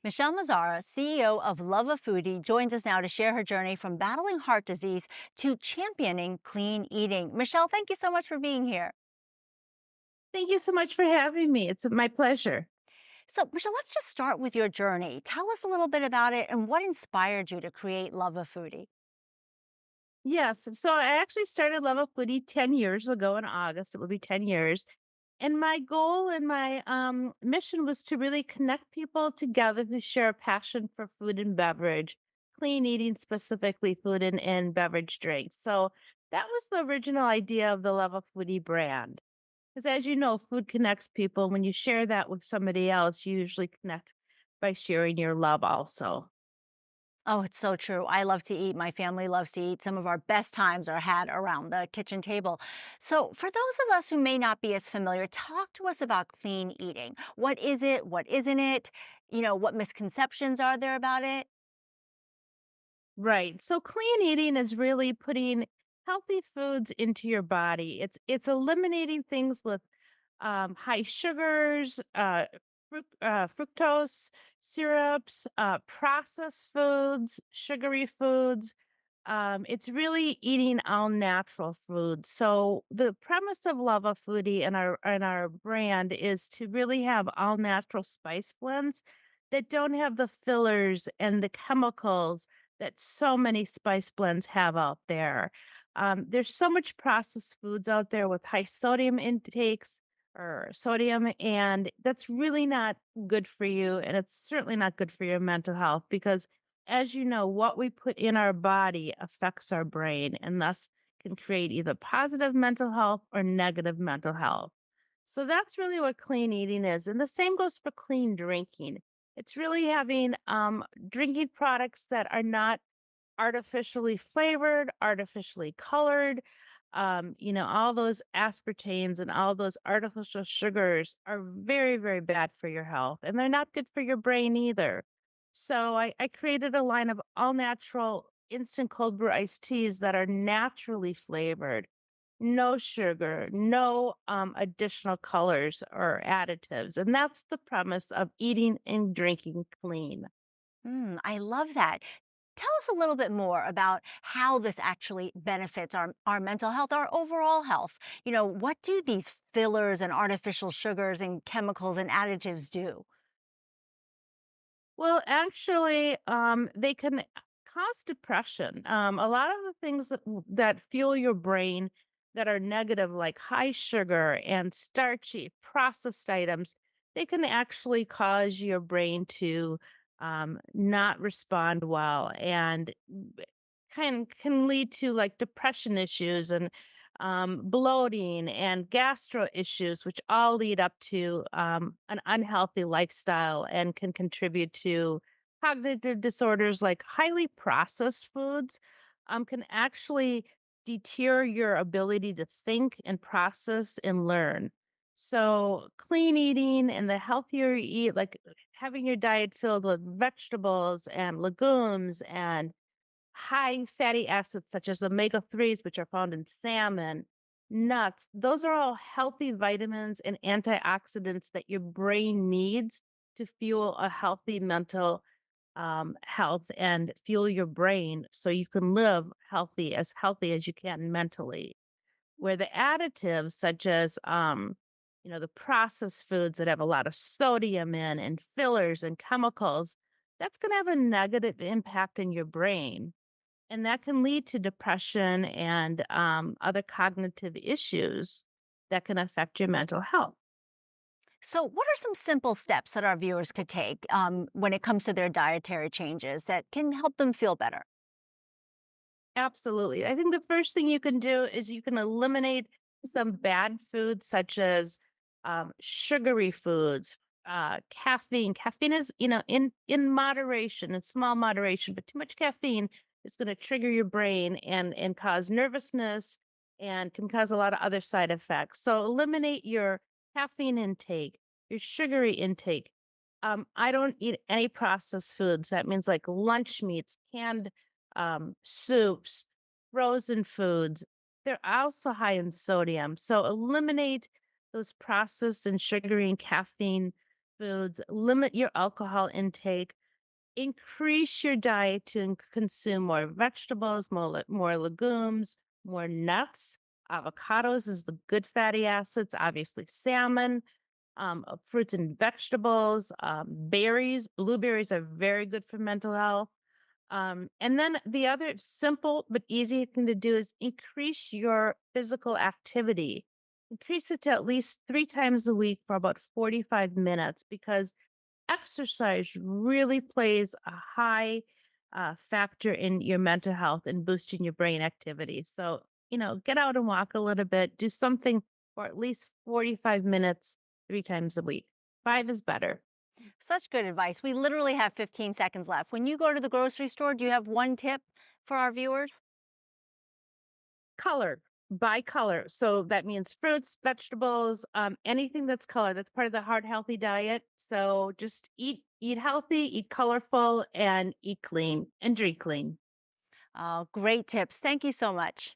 Michelle Mazzara, CEO of Luvafoodie, joins us now to share her journey from battling heart disease to championing clean eating. Michelle, thank you so much for being here. Thank you so much for having me. It's my pleasure. So, Michelle, let's just start with your journey. Tell us a little bit about it and what inspired you to create Luvafoodie. Yes. So I actually started Level Foodie 10 years ago in August. It will be 10 years. And my goal and my mission was to really connect people together who share a passion for food and beverage, clean eating, specifically food and beverage drinks. So that was the original idea of the Level Foodie brand. Because as you know, food connects people. When you share that with somebody else, you usually connect by sharing your love also. Oh, it's so true. I love to eat. My family loves to eat. Some of our best times are had around the kitchen table. So, for those of us who may not be as familiar, talk to us about clean eating. What is it? What isn't it? What misconceptions are there about it? Right. So clean eating is really putting healthy foods into your body. It's eliminating things with high sugars, fructose, syrups, processed foods, sugary foods. It's really eating all natural foods. So the premise of Lava Foodie and our brand is to really have all natural spice blends that don't have the fillers and the chemicals that so many spice blends have out there. There's so much processed foods out there with high sodium intakes or sodium, and that's really not good for you. And it's certainly not good for your mental health because, as you know, what we put in our body affects our brain and thus can create either positive mental health or negative mental health. So that's really what clean eating is. And the same goes for clean drinking. It's really having drinking products that are not artificially flavored, artificially colored. All those aspartames and all those artificial sugars are very, very bad for your health, and they're not good for your brain either. So I created a line of all natural instant cold brew iced teas that are naturally flavored, no sugar, no additional colors or additives. And that's the premise of eating and drinking clean. I love that. Tell us a little bit more about how this actually benefits our mental health, our overall health. What do these fillers and artificial sugars and chemicals and additives do? Well, actually, they can cause depression. A lot of the things that fuel your brain that are negative, like high sugar and starchy processed items, they can actually cause your brain to not respond well, and can lead to like depression issues and bloating and gastro issues, which all lead up to an unhealthy lifestyle and can contribute to cognitive disorders. Like highly processed foods can actually deter your ability to think and process and learn. So, clean eating and the healthier you eat, like having your diet filled with vegetables and legumes and high fatty acids such as omega-3s, which are found in salmon, nuts. Those are all healthy vitamins and antioxidants that your brain needs to fuel a healthy mental health and fuel your brain so you can live healthy as you can mentally. Where the additives, such as the processed foods that have a lot of sodium in and fillers and chemicals, that's going to have a negative impact in your brain, and that can lead to depression and other cognitive issues that can affect your mental health. So, what are some simple steps that our viewers could take when it comes to their dietary changes that can help them feel better? Absolutely. I think the first thing you can do is you can eliminate some bad foods such as sugary foods, caffeine. Caffeine is, in moderation, in small moderation, but too much caffeine is going to trigger your brain and cause nervousness and can cause a lot of other side effects. So eliminate your caffeine intake, your sugary intake. I don't eat any processed foods. That means like lunch meats, canned soups, frozen foods. They're also high in sodium. So eliminate those processed and sugary and caffeine foods, limit your alcohol intake, increase your diet to consume more vegetables, more legumes, more nuts. Avocados is the good fatty acids, obviously salmon, fruits and vegetables, berries. Blueberries are very good for mental health. And then the other simple but easy thing to do is increase your physical activity. Increase it to at least 3 times a week for about 45 minutes because exercise really plays a high factor in your mental health and boosting your brain activity. So, get out and walk a little bit, do something for at least 45 minutes 3 times a week. Five is better. Such good advice. We literally have 15 seconds left. When you go to the grocery store, do you have one tip for our viewers? Color, by color. So that means fruits, vegetables, anything that's color. That's part of the heart healthy diet. So just eat healthy, eat colorful, and eat clean and drink clean. Great tips. Thank you so much.